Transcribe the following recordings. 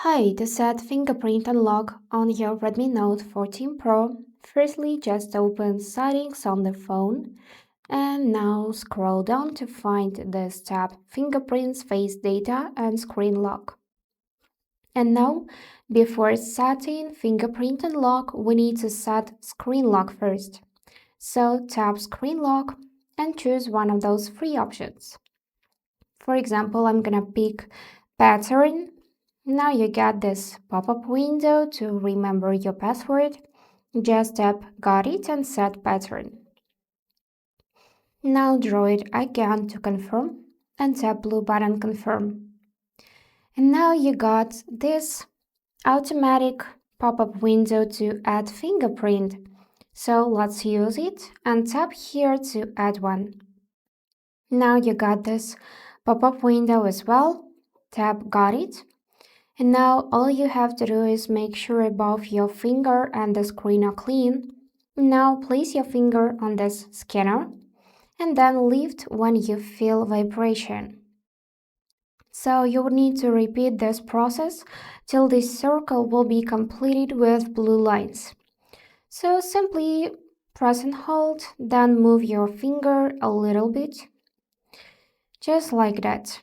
Hi, to set fingerprint unlock on your Redmi Note 14 Pro, firstly just open Settings on the phone and now scroll down to find this tab Fingerprints, Face Data and Screen Lock. And now, before setting fingerprint unlock, we need to set screen lock first. So tap Screen Lock and choose one of those three options. For example, I'm gonna pick Pattern. Now you get this pop-up window to remember your password. Just tap Got it and set pattern. Now draw it again to confirm and tap blue button confirm. And now you got this automatic pop-up window to add fingerprint. So let's use it and tap here to add one. Now you got this pop-up window as well. Tap Got it. And now all you have to do is make sure both your finger and the screen are clean. Now place your finger on this scanner and then lift when you feel vibration. So you will need to repeat this process till this circle will be completed with blue lines. So simply press and hold, then move your finger a little bit, just like that.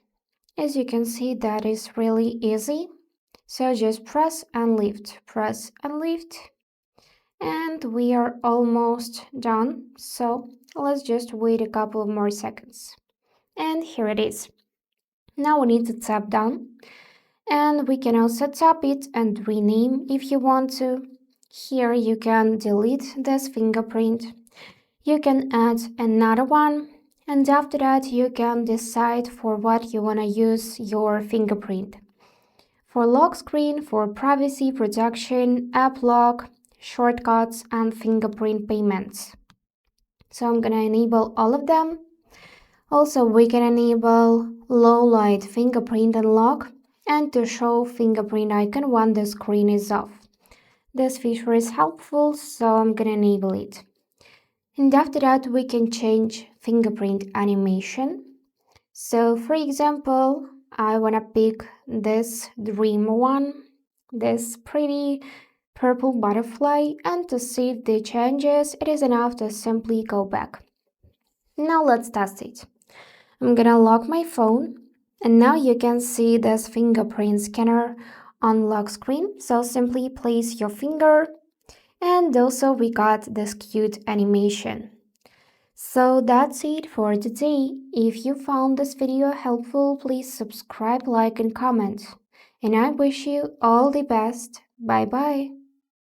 As you can see, that is really easy. So just press and lift, and we are almost done. So let's just wait a couple of more seconds. And here it is. Now we need to tap down, and we can also tap it and rename if you want to. Here you can delete this fingerprint. You can add another one, and after that you can decide for what you want to use your fingerprint. For lock screen, for privacy protection, app lock, shortcuts, and fingerprint payments. So I'm gonna enable all of them. Also, we can enable low light fingerprint unlock and to show fingerprint icon when the screen is off. This feature is helpful, so I'm gonna enable it. And after that, we can change fingerprint animation. So for example, I wanna pick this dream one, this pretty purple butterfly, and to see the changes, it is enough to simply go back. Now let's test it. I'm gonna lock my phone, and now you can see this fingerprint scanner on lock screen. So simply place your finger, and also we got this cute animation. So that's it for today. If you found this video helpful, please subscribe, like and comment. And I wish you all the best. Bye bye.